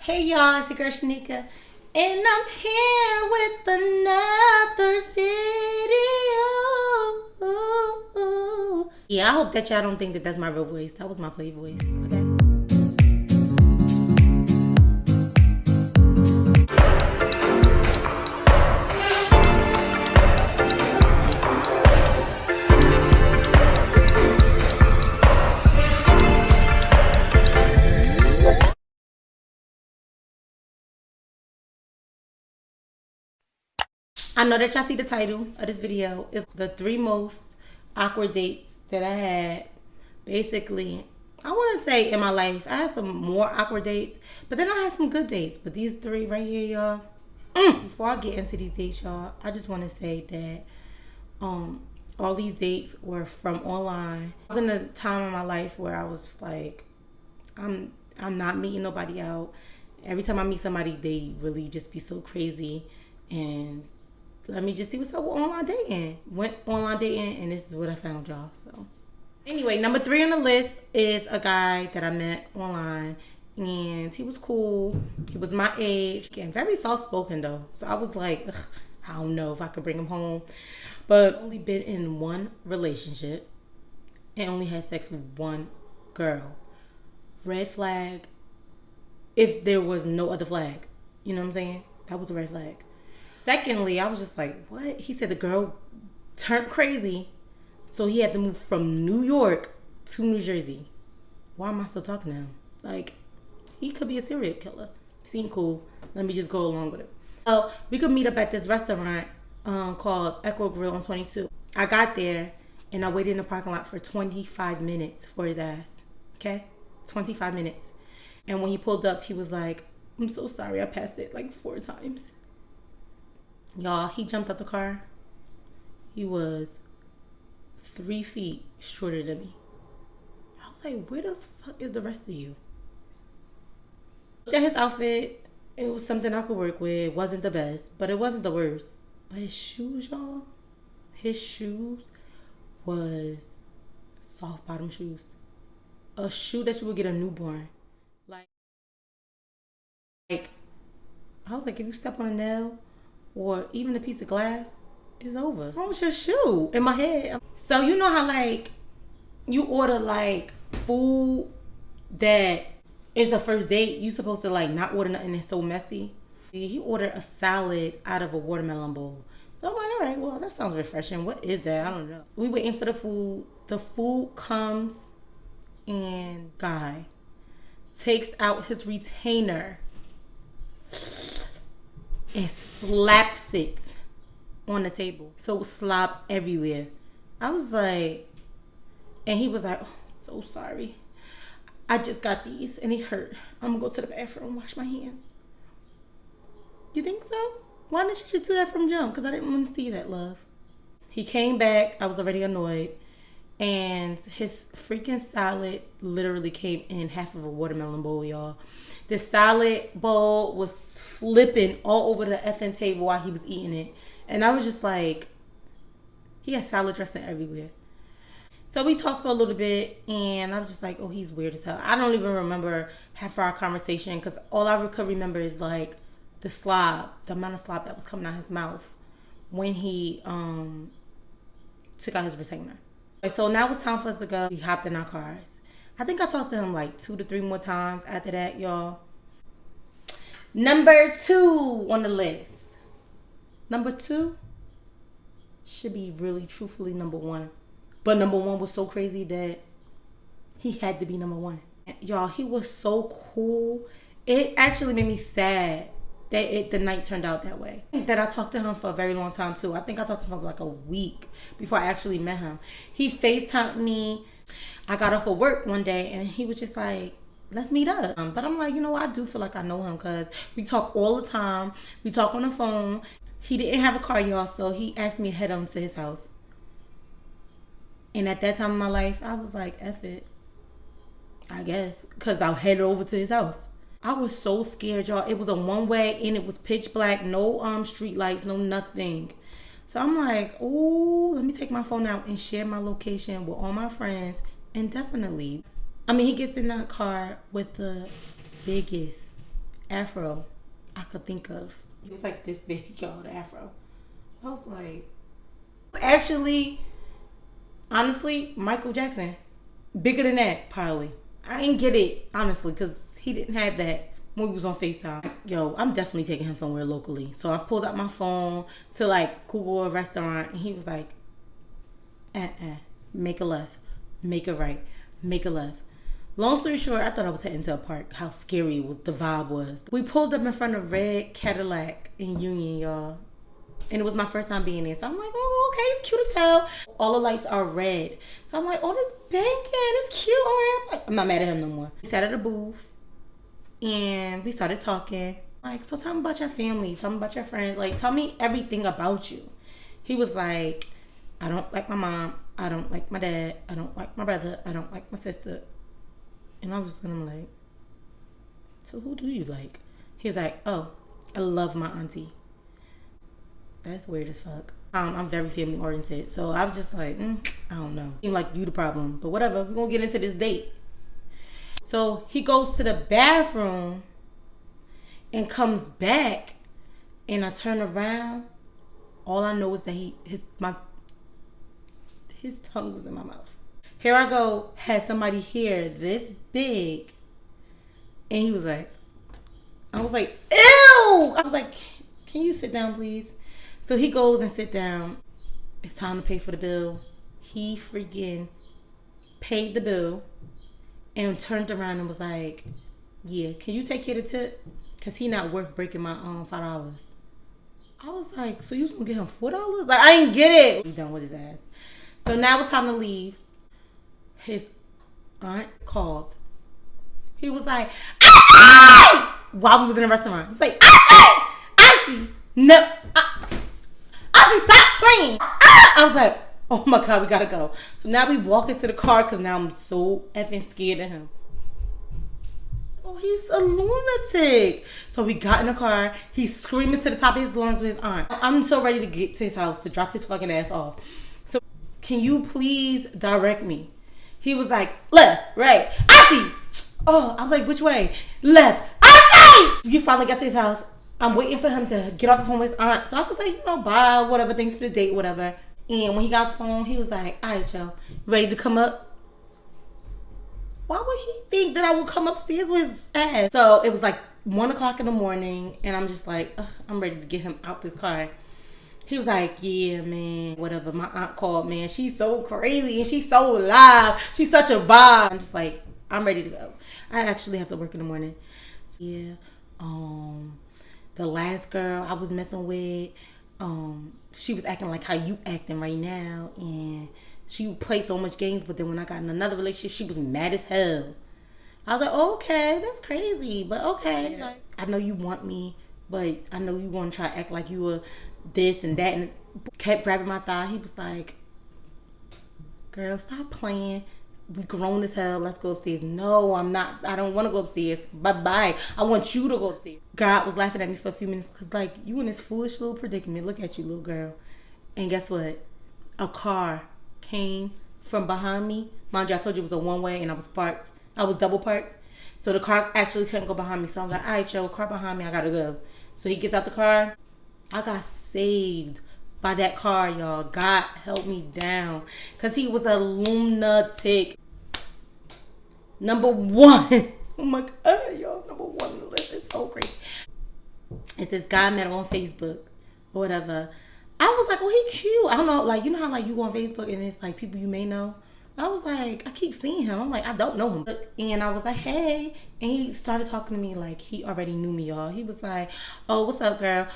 Hey y'all, it's your girl Shanika, and I'm here with another video. Yeah, I hope that y'all don't think that that's my real voice. That was my play voice, okay? I know that y'all see the title of this video. It's the 3 most awkward dates that I had. Basically, I want to say in my life, I had some more awkward dates, but then I had some good dates. But these 3 right here, y'all. Before I get into these dates, y'all, I just want to say that all these dates were from online. I was in a time in my life where I was just like, I'm not meeting nobody out. Every time I meet somebody, they really just be so crazy, and let me just see what's up with online dating. Went online dating, and this is what I found, y'all. So anyway, number 3 on the list is a guy that I met online, and he was cool. He was my age and very soft-spoken though. So I was like, I don't know if I could bring him home. But I've only been in one relationship and only had sex with one girl. Red flag if there was no other flag. You know what I'm saying? That was a red flag. Secondly, I was just like, what? He said the girl turned crazy, so he had to move from New York to New Jersey. Why am I still talking to him? Like, he could be a serial killer. He seemed cool. Let me just go along with it. So we could meet up at this restaurant called Echo Grill on 22. I got there, and I waited in the parking lot for 25 minutes for his ass. Okay? 25 minutes. And when he pulled up, he was like, I'm so sorry, I passed it like 4 times. Y'all, he jumped out the car. He was 3 feet shorter than me. I was like, where the fuck is the rest of you? Looked at his outfit. It was something I could work with. It wasn't the best, but it wasn't the worst. But his shoes, y'all, his shoes was soft bottom shoes. A shoe that you would get a newborn. Like I was like, if you step on a nail or even a piece of glass, it's over. What's wrong with your shoe? In my head. So you know how like you order like food that is a first date, you supposed to like not order nothing that's so messy. He ordered a salad out of a watermelon bowl. So I'm like, all right, well, that sounds refreshing. What is that? I don't know. We waiting for the food. The food comes, and guy takes out his retainer and slaps it on the table. So slop everywhere. I was like, and he was like, oh, so sorry. I just got these and it hurt. I'm gonna go to the bathroom and wash my hands. You think so? Why didn't you just do that from jump? Because I didn't want to see that, love. He came back. I was already annoyed. And his freaking salad literally came in half of a watermelon bowl, y'all. The salad bowl was flipping all over the effing table while he was eating it. And I was just like, he had salad dressing everywhere. So we talked for a little bit, and I was just like, oh, he's weird as hell. I don't even remember half of our conversation, because all I could remember is like the slob, the amount of slob that was coming out his mouth when he took out his retainer. So now it's time for us to go. We hopped in our cars. I think I talked to him like 2 to 3 more times after that, y'all. Number 2 on the list. Number 2 should be really truthfully number 1. But number 1 was so crazy that he had to be number 1. Y'all, he was so cool. It actually made me sad that the night turned out that way. That I talked to him for a very long time too. I think I talked to him for like a week before I actually met him. He FaceTimed me. I got off of work one day and he was just like, let's meet up. But I'm like, you know what? I do feel like I know him because we talk all the time. We talk on the phone. He didn't have a car, y'all, so he asked me to head on to his house. And at that time in my life, I was like, F it. I guess. Because I'll head over to his house. I was so scared, y'all. It was a one-way and it was pitch black. No street lights, no nothing. So I'm like, oh, let me take my phone out and share my location with all my friends and definitely. I mean, he gets in that car with the biggest afro I could think of. He was like this big, y'all, the afro. I was like, actually, honestly, Michael Jackson. Bigger than that, probably. I didn't get it, honestly, because he didn't have that when we was on FaceTime. Yo, I'm definitely taking him somewhere locally. So I pulled out my phone to like Google a restaurant, and he was like, make a left, make a right, make a left. Long story short, I thought I was heading to a park. How scary the vibe was. We pulled up in front of Red Cadillac in Union, y'all. And it was my first time being there. So I'm like, oh, okay, it's cute as hell. All the lights are red. So I'm like, oh, this banging, it's cute. I'm like, I'm not mad at him no more. We sat at a booth and we started talking. Like, so tell me about your family. Tell me about your friends. Like, tell me everything about you. He was like, I don't like my mom. I don't like my dad. I don't like my brother. I don't like my sister. And I was just gonna like, so who do you like? He's like, oh, I love my auntie. That's weird as fuck. I'm very family oriented, so I was just like, I don't know. Seem like you the problem, but whatever. We're gonna get into this date. So he goes to the bathroom and comes back, and I turn around. All I know is that his tongue was in my mouth. Here I go, had somebody here this big, and he was like, I was like, ew! I was like, can you sit down, please? So he goes and sit down. It's time to pay for the bill. He freaking paid the bill and turned around and was like, yeah, can you take care of the tip? Because he not worth breaking my $5. I was like, so you was going to get him $4? Like, I didn't get it. He's done with his ass. So now it's time to leave. His aunt called. He was like, Auntie! While we was in the restaurant. He was like, Auntie! No. Auntie, stop playing. I was like, oh my God, we gotta go. So now we walk into the car because now I'm so effing scared of him. Oh, he's a lunatic. So we got in the car. He's screaming to the top of his lungs with his aunt. I'm so ready to get to his house to drop his fucking ass off. So can you please direct me? He was like, left, right. Auntie! Oh, I was like, which way? Left. Auntie! You finally got to his house. I'm waiting for him to get off the phone with his aunt so I could say, bye, whatever, thanks for the date, whatever. And when he got the phone, he was like, all right, yo, ready to come up? Why would he think that I would come upstairs with his ass? So it was like 1 o'clock in the morning, and I'm just like, I'm ready to get him out this car. He was like, yeah, man, whatever. My aunt called, man. She's so crazy, and she's so loud. She's such a vibe. I'm just like, I'm ready to go. I actually have to work in the morning. So, yeah, the last girl I was messing with, she was acting like how you acting right now, and she played so much games, but then when I got in another relationship, she was mad as hell. I was like, okay, that's crazy, but okay. Yeah. Like, I know you want me, but I know you want to try to act like you were this and that, and kept grabbing my thigh. He was like, girl, stop playing. We grown as hell. Let's go upstairs. No, I'm not. I don't want to go upstairs. Bye-bye. I want you to go upstairs. God was laughing at me for a few minutes because, like, you in this foolish little predicament. Look at you, little girl. And guess what? A car came from behind me. Mind you, I told you it was a one-way and I was parked. I was double parked. So the car actually couldn't go behind me. So I was like, all right, yo, car behind me. I got to go. So he gets out the car. I got saved by that car, y'all. God held me down because he was a lunatic. Number one. Oh my God, y'all. Number one on the list. It's so crazy. It's this guy I met on Facebook or whatever. I was like, well, he cute. I don't know. Like, you know how like you go on Facebook and it's like people you may know? I was like, I keep seeing him. I'm like, I don't know him. And I was like, hey. And he started talking to me like he already knew me, y'all. He was like, oh, what's up, girl?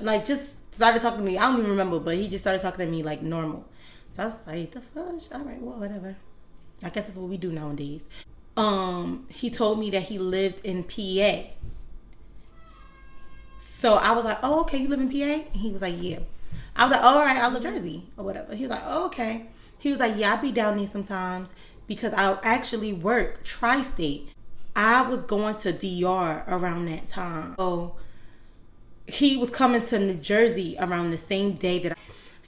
Like, just started talking to me. I don't even remember, but he just started talking to me like normal. So I was like, the fudge? All right, well, whatever. I guess that's what we do nowadays. He told me that he lived in PA. So I was like, oh, okay, you live in PA? And he was like, yeah. I was like, all right, I live in Jersey or whatever. He was like, oh, okay. He was like, yeah, I be down there sometimes because I actually work tri-state. I was going to DR around that time. So he was coming to New Jersey around the same day that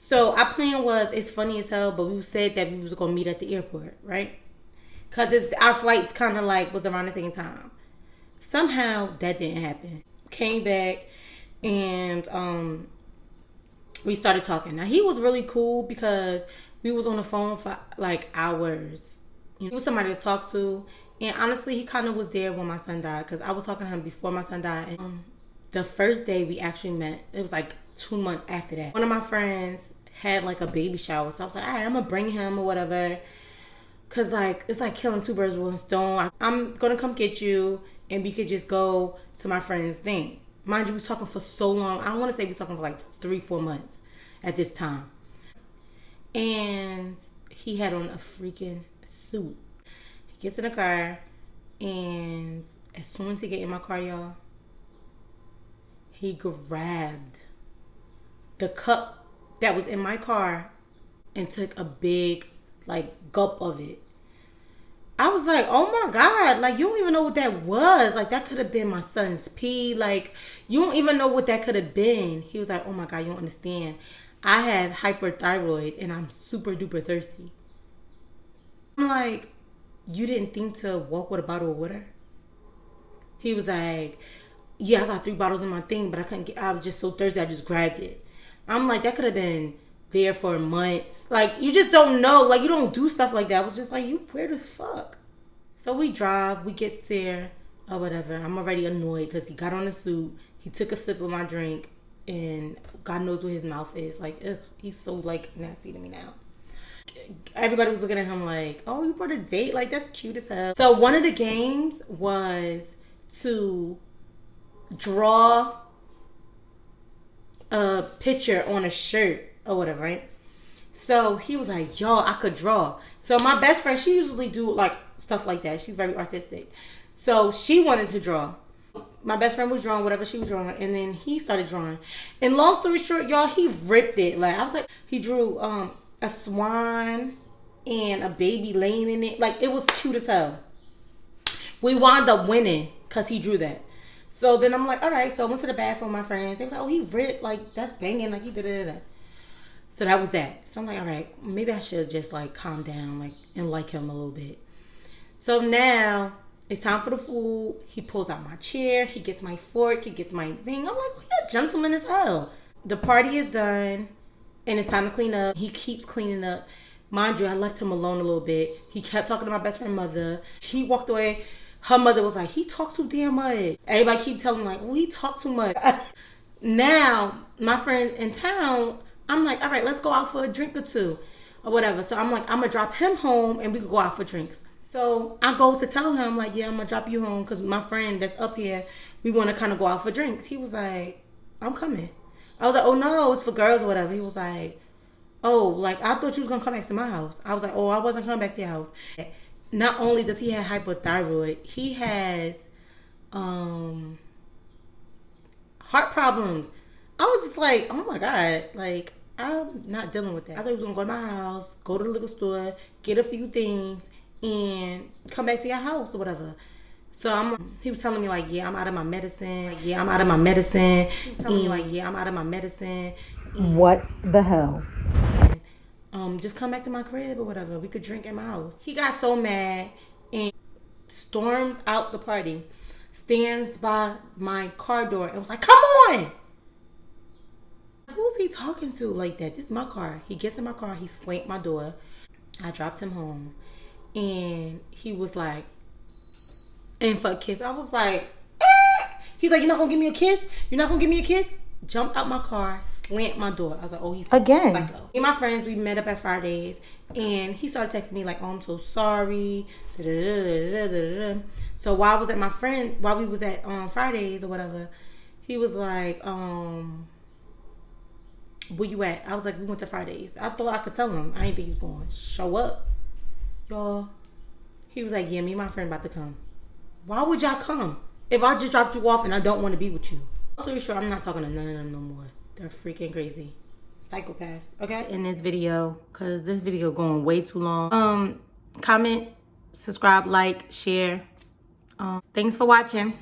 So our plan was, it's funny as hell, but we said that we was going to meet at the airport, right? Because our flights kind of like was around the same time. Somehow that didn't happen. Came back and we started talking. Now he was really cool because we was on the phone for like hours. He was somebody to talk to, and honestly, he kind of was there when my son died because I was talking to him before my son died. And the first day we actually met, it was like 2 months after that. One of my friends had like a baby shower, so I was like, all right, I'm gonna bring him or whatever, cause like it's like killing two birds with one stone. I'm gonna come get you, and we could just go to my friend's thing. Mind you, we were talking for so long. I want to say we were talking for like 3-4 months at this time. And he had on a freaking suit. He gets in the car, and as soon as he get in my car, y'all, he grabbed the cup that was in my car and took a big like gulp of it. I was like, oh my God, like you don't even know what that was. Like that could have been my son's pee. Like you don't even know what that could have been. He was like, oh my God, you don't understand. I have hyperthyroid and I'm super duper thirsty. I'm like, you didn't think to walk with a bottle of water? He was like, yeah, I got 3 bottles in my thing, but I was just so thirsty, I just grabbed it. I'm like, that could have been there for months. Like, you just don't know. Like, you don't do stuff like that. I was just like, you weird as fuck. So we drive, we get there, or whatever. I'm already annoyed because he got on the suit. He took a sip of my drink, and God knows what his mouth is. Like, ugh, he's so, like, nasty to me now. Everybody was looking at him like, oh, you brought a date? Like, that's cute as hell. So one of the games was to draw a picture on a shirt or whatever, right? So he was like, yo, I could draw. So my best friend, she usually do like stuff like that. She's very artistic. So she wanted to draw. My best friend was drawing whatever she was drawing, and then he started drawing. And long story short, y'all, he ripped it. Like I was like, he drew a swan and a baby laying in it. Like it was cute as hell. We wound up winning because he drew that. So then I'm like, all right. So I went to the bathroom with my friends. They was like, oh, he ripped. Like, that's banging. Like, he did. So that was that. So I'm like, all right, maybe I should just, like, calm down, like, and like him a little bit. So now it's time for the food. He pulls out my chair. He gets my fork. He gets my thing. I'm like, oh, you're a gentleman as hell. The party is done, and it's time to clean up. He keeps cleaning up. Mind you, I left him alone a little bit. He kept talking to my best friend's mother. He walked away. Her mother was like, he talked too damn much. Everybody keep telling me like, oh, he talked too much. Now, my friend in town, I'm like, all right, let's go out for a drink or two or whatever. So I'm like, I'm going to drop him home and we could go out for drinks. So I go to tell him like, yeah, I'm going to drop you home because my friend that's up here, we want to kind of go out for drinks. He was like, I'm coming. I was like, oh, no, it's for girls or whatever. He was like, oh, like, I thought you was going to come back to my house. I was like, oh, I wasn't coming back to your house. Not only does he have hypothyroid, he has heart problems. I was just like, oh my God, like, I'm not dealing with that. I thought he was going to go to my house, go to the liquor store, get a few things, and come back to your house or whatever. So he was telling me like, yeah, I'm out of my medicine. Like, yeah, I'm out of my medicine. He was telling me like, yeah, I'm out of my medicine. What the hell? Just come back to my crib or whatever. We could drink at my house. He got so mad and storms out the party, stands by my car door and was like, come on! Who's he talking to like that? This is my car. He gets in my car. He slammed my door. I dropped him home. And he was like, and for a kiss, I was like, eh. He's like, you're not going to give me a kiss? You're not going to give me a kiss? Jumped out my car, slammed my door. I was like, oh, he's again. Psycho. Me and my friends, we met up at Fridays, and he started texting me like, oh, I'm so sorry. So while we was at Fridays or whatever, he was like, where you at? I was like, we went to Fridays. I thought I could tell him. I didn't think he was going to show up, y'all. He was like, yeah, me and my friend about to come. Why would y'all come if I just dropped you off and I don't want to be with you? I'm sure I'm not talking to none of them no more. They're freaking crazy. Psychopaths, okay? In this video, because this video going way too long. Comment, subscribe, like, share. Thanks for watching.